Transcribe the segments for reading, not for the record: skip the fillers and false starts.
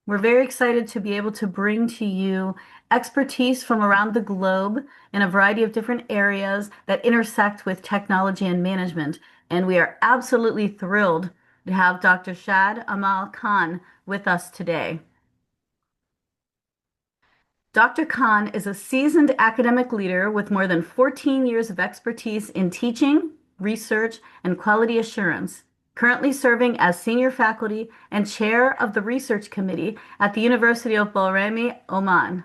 We're very excited to be able to bring to you expertise from around the globe in a variety of different areas that intersect with technology and management. And we are absolutely thrilled to have Dr. Shad Khan with us today. Dr. Khan is a seasoned academic leader with more than 14 years of expertise in teaching, research, and quality assurance, currently serving as senior faculty and chair of the research committee at the University of Bahrain, Oman.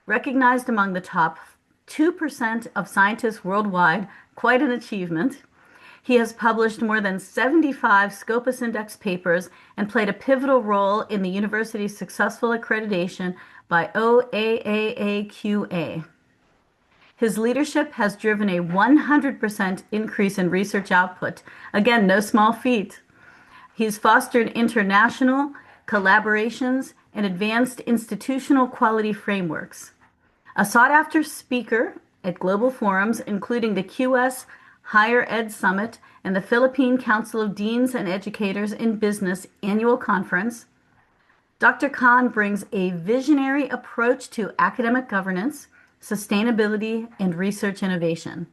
Recognized among the top 2% of scientists worldwide, quite an achievement. He has published more than 75 Scopus Index papers and played a pivotal role in the university's successful accreditation by OAAAQA. His leadership has driven a 100% increase in research output. Again, no small feat. He's fostered international collaborations and advanced institutional quality frameworks. A sought-after speaker at global forums, including the QS Higher Ed Summit and the Philippine Council of Deans and Educators in Business Annual Conference, Dr. Khan brings a visionary approach to academic governance, sustainability, and research innovation.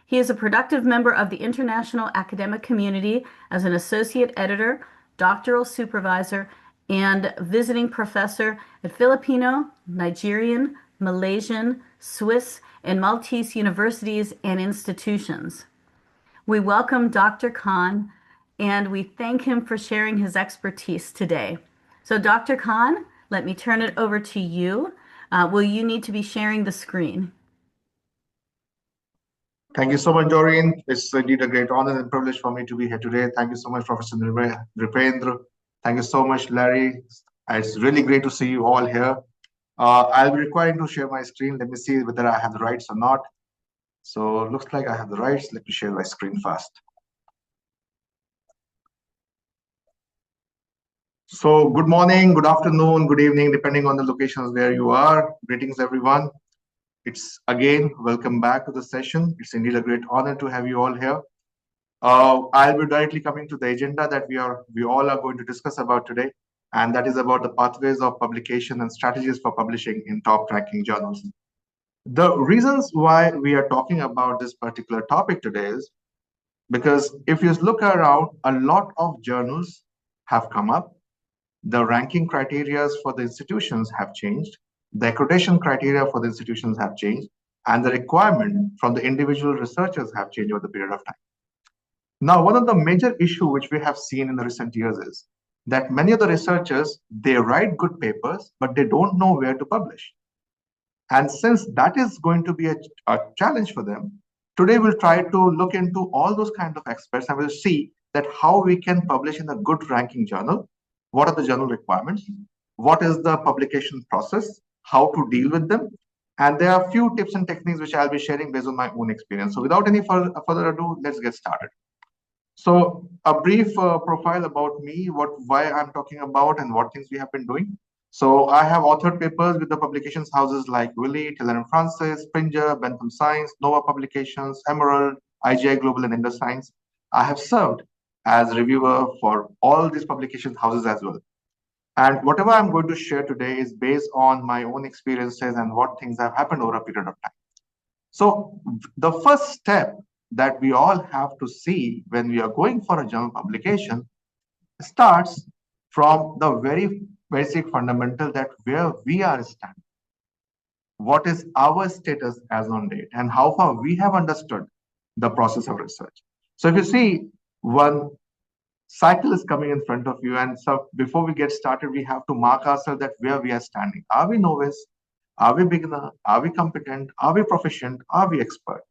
He is a productive member of the international academic community as an associate editor, doctoral supervisor, and visiting professor at Filipino, Nigerian, Malaysian, Swiss, and Maltese universities and institutions. We welcome Dr. Khan and we thank him for sharing his expertise today. So, Dr. Khan, let me turn it over to you. Will you need to be sharing the screen? Thank you so much, Doreen. It's indeed a great honor and privilege for me to be here today. Thank you so much, Professor Nripendra. Thank you so much, Larry. It's really great to see you all here. I'll be requiring to share my screen. Let me see whether I have the rights or not. So looks like I have the rights. Let me share my screen first. So good morning, good afternoon, good evening, depending on the locations where you are. Greetings, everyone. It's again, welcome back to the session. It's indeed a great honor to have you all here. I'll be directly coming to the agenda that we all are going to discuss about today, and that is about the pathways of publication and strategies for publishing in top-ranking journals. The reasons why we are talking about this particular topic today is because if you look around, a lot of journals have come up. The ranking criteria for the institutions have changed. The accreditation criteria for the institutions have changed, and the requirement from the individual researchers have changed over the period of time. Now, one of the major issues which we have seen in the recent years is that many of the researchers, they write good papers, but they don't know where to publish. And since that is going to be a challenge for them, today we'll try to look into all those kind of experts and we'll see that how we can publish in a good ranking journal. What are the journal requirements? What is the publication process? How to deal with them? And there are a few tips and techniques which I'll be sharing based on my own experience. So without any further ado, let's get started. So a brief profile about me, why I'm talking about and what things we have been doing. So I have authored papers with the publications houses like Wiley, Taylor and Francis, Springer, Bentham Science, Nova Publications, Emerald, IGI Global and Indus Science. I have served as reviewer for all these publication houses as well. And whatever I'm going to share today is based on my own experiences and what things have happened over a period of time. So the first step that we all have to see when we are going for a journal publication starts from the very basic fundamental that where we are standing. What is our status as on date and how far we have understood the process of research. So if you see one cycle is coming in front of you, and so before we get started, we have to mark ourselves that where we are standing. Are we novice? Are we beginner? Are we competent? Are we proficient? Are we expert?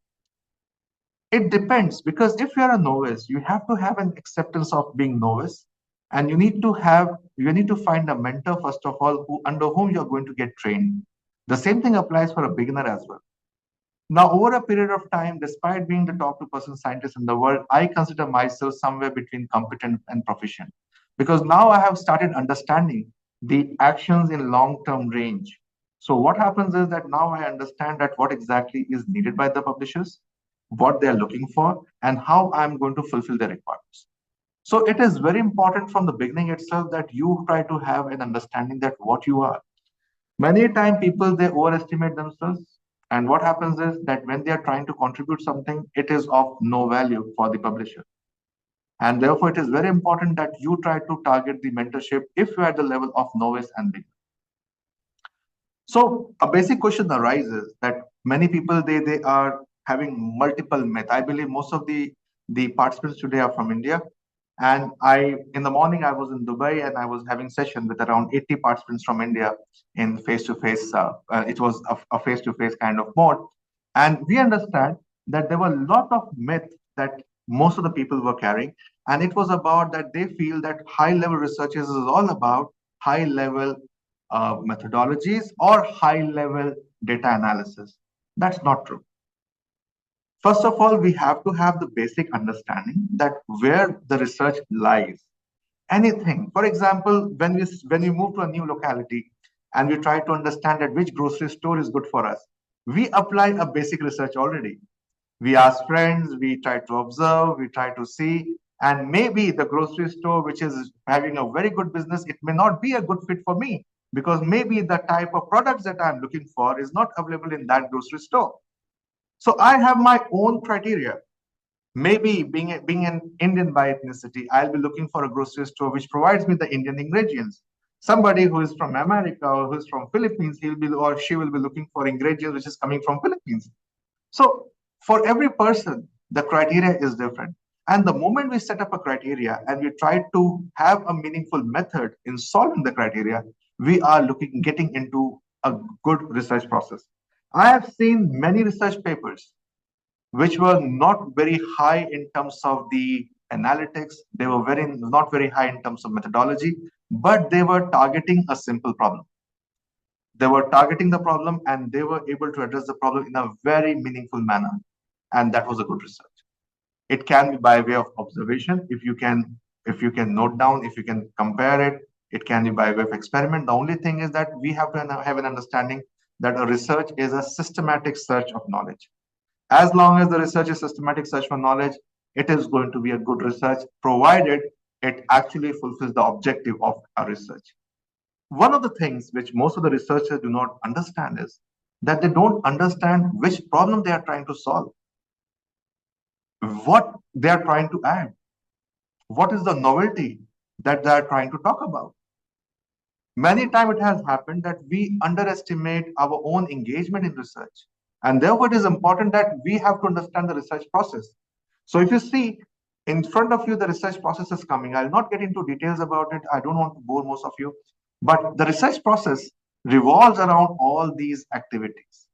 It depends, because if you are a novice, you have to have an acceptance of being novice, and you need to find a mentor first of all, under whom you are going to get trained. The same thing applies for a beginner as well. Now, over a period of time, despite being the top 2% scientist in the world, I consider myself somewhere between competent and proficient, because now I have started understanding the actions in long-term range. So what happens is that now I understand that what exactly is needed by the publishers, what they're looking for, and how I'm going to fulfill their requirements. So it is very important from the beginning itself that you try to have an understanding that what you are. Many times people they overestimate themselves, and what happens is that when they are trying to contribute something, it is of no value for the publisher. And therefore, it is very important that you try to target the mentorship if you are at the level of novice and beginner. So a basic question arises that many people they are having multiple myths. I believe most of the participants today are from India. And I in the morning I was in Dubai and I was having session with around 80 participants from India in face-to-face. It was a face-to-face kind of mode. And we understand that there were a lot of myths that most of the people were carrying. And it was about that they feel that high-level researches is all about high-level methodologies or high level data analysis. That's not true. First of all, we have to have the basic understanding that where the research lies. Anything, for example, when we move to a new locality and we try to understand that which grocery store is good for us, we apply a basic research already. We ask friends, we try to observe, we try to see, and maybe the grocery store, which is having a very good business, it may not be a good fit for me because maybe the type of products that I'm looking for is not available in that grocery store. So I have my own criteria. Maybe being an Indian by ethnicity, I'll be looking for a grocery store which provides me the Indian ingredients. Somebody who is from America or who is from Philippines, he'll be or she will be looking for ingredients which is coming from Philippines. So for every person, the criteria is different. And the moment we set up a criteria and we try to have a meaningful method in solving the criteria, we are getting into a good research process. I have seen many research papers which were not very high in terms of the analytics. They were very not very high in terms of methodology, but they were targeting a simple problem. They were targeting the problem and they were able to address the problem in a very meaningful manner. And that was a good research. It can be by way of observation. If you can note down, if you can compare it, it can be by way of experiment. The only thing is that we have to have an understanding that a research is a systematic search of knowledge. As long as the research is systematic search for knowledge, it is going to be a good research, provided it actually fulfills the objective of a research. One of the things which most of the researchers do not understand is that they don't understand which problem they are trying to solve, what they are trying to add, what is the novelty that they are trying to talk about. Many times it has happened that we underestimate our own engagement in research. And therefore, it is important that we have to understand the research process. So if you see in front of you, the research process is coming. I'll not get into details about it. I don't want to bore most of you. But the research process revolves around all these activities.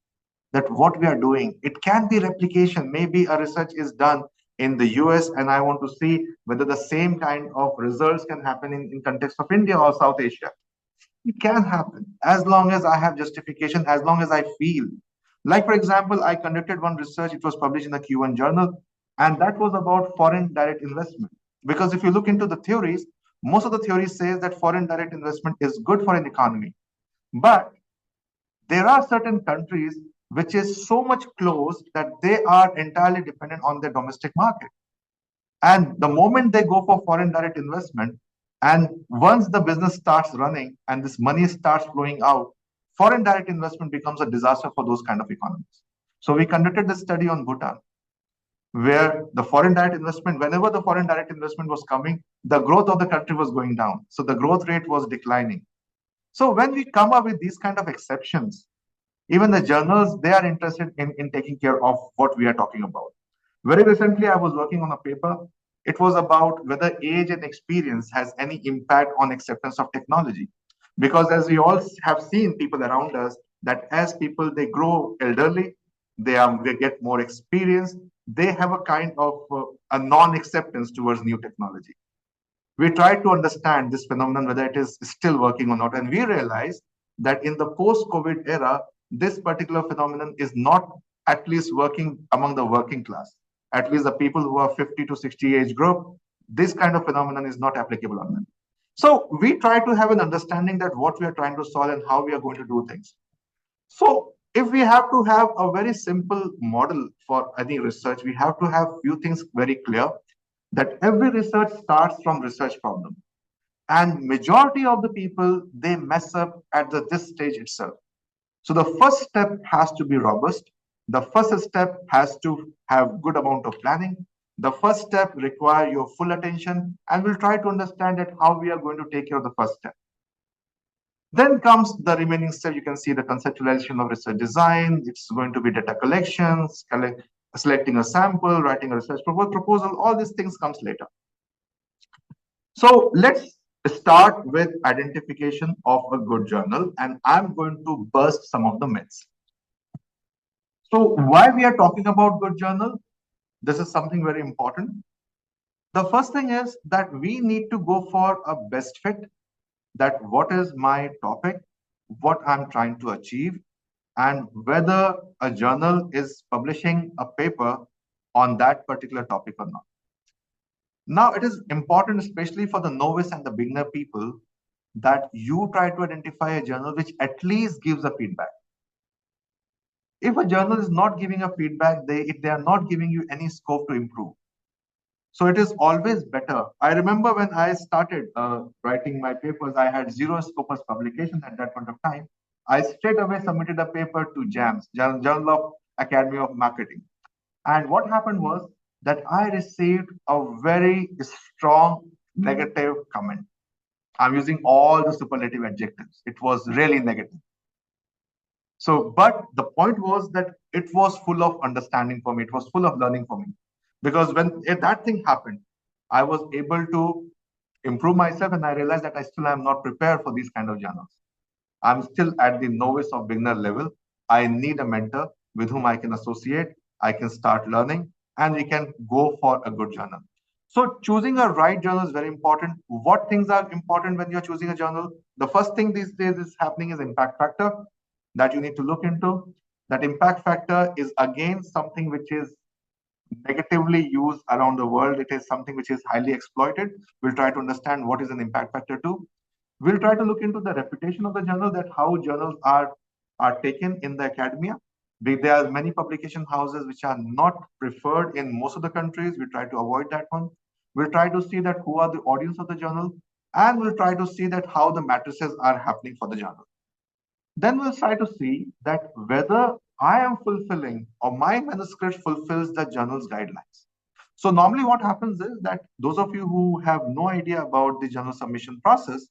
That what we are doing, it can be replication. Maybe a research is done in the US and I want to see whether the same kind of results can happen in context of India or South Asia. It can happen as long as I have justification, as long as I feel. Like, for example, I conducted one research, it was published in the Q1 journal, and that was about foreign direct investment. Because if you look into the theories, most of the theories says that foreign direct investment is good for an economy. But there are certain countries which is so much closed that they are entirely dependent on their domestic market. And the moment they go for foreign direct investment, and once the business starts running and this money starts flowing out, foreign direct investment becomes a disaster for those kind of economies. So we conducted this study on Bhutan, where the foreign direct investment, whenever the foreign direct investment was coming, the growth of the country was going down. So the growth rate was declining. So when we come up with these kind of exceptions, even the journals, they are interested in taking care of what we are talking about. Very recently, I was working on a paper. It was about whether age and experience has any impact on acceptance of technology. Because as we all have seen people around us, that as people, they grow elderly, they get more experience, they have a kind of a non-acceptance towards new technology. We try to understand this phenomenon, whether it is still working or not. And we realize that in the post-COVID era, this particular phenomenon is not at least working among the working class. At least the people who are 50 to 60 age group, this kind of phenomenon is not applicable on them. So we try to have an understanding that what we are trying to solve and how we are going to do things. So if we have to have a very simple model for any research, we have to have few things very clear. that every research starts from research problem. And majority of the people, they mess up at this stage itself. So the first step has to be robust. The first step has to have good amount of planning. The first step require your full attention, and we'll try to understand that how we are going to take care of the first step. Then comes the remaining step. You can see the conceptualization of research design. It's going to be data collections, selecting a sample, writing a research proposal. All these things comes later. So let's start with identification of a good journal, and I'm going to burst some of the myths. So why we are talking about good journal? This is something very important. The first thing is that we need to go for a best fit, that what is my topic, what I'm trying to achieve, and whether a journal is publishing a paper on that particular topic or not. Now, it is important, especially for the novice and the beginner people, that you try to identify a journal which at least gives a feedback. If a journal is not giving a feedback, if they are not giving you any scope to improve. So it is always better. I remember when I started writing my papers, I had zero Scopus publications at that point of time. I straight away submitted a paper to JAMS, Journal of Academy of Marketing. And what happened was that I received a very strong negative comment. I'm using all the superlative adjectives. It was really negative. So, but the point was that it was full of understanding for me. It was full of learning for me. Because when that thing happened, I was able to improve myself, and I realized that I still am not prepared for these kind of journals. I'm still at the novice or beginner level. I need a mentor with whom I can associate. I can start learning, and we can go for a good journal. So choosing a right journal is very important. What things are important when you're choosing a journal? The first thing these days is happening is impact factor that you need to look into. That impact factor is again something which is negatively used around the world. It is something which is highly exploited. We'll try to understand what is an impact factor too. We'll try to look into the reputation of the journal, that how journals are taken in the academia. There are many publication houses which are not preferred in most of the countries. We try to avoid that one. We'll try to see that who are the audience of the journal, and we'll try to see that how the matrices are happening for the journal. Then we'll try to see that whether I am fulfilling or my manuscript fulfills the journal's guidelines. So normally what happens is that those of you who have no idea about the journal submission process,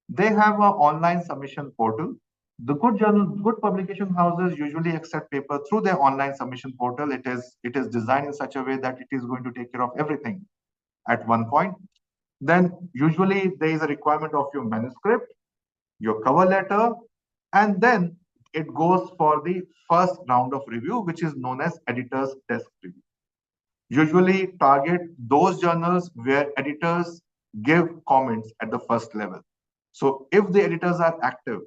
they have an online submission portal. The good journal, good publication houses usually accept paper through their online submission portal. It is designed in such a way that it is going to take care of everything at one point. Then usually there is a requirement of your manuscript, your cover letter, and then it goes for the first round of review, which is known as editor's desk review. Usually target those journals where editors give comments at the first level. So if the editors are active,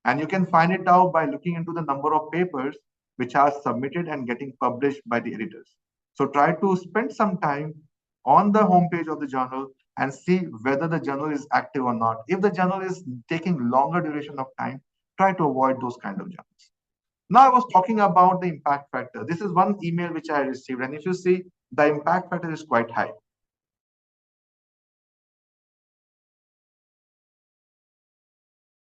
and you can find it out by looking into the number of papers which are submitted and getting published by the editors. So try to spend some time on the homepage of the journal and see whether the journal is active or not. If the journal is taking longer duration of time, try to avoid those kind of journals. Now I was talking about the impact factor. This is one email which I received, and if you see, the impact factor is quite high.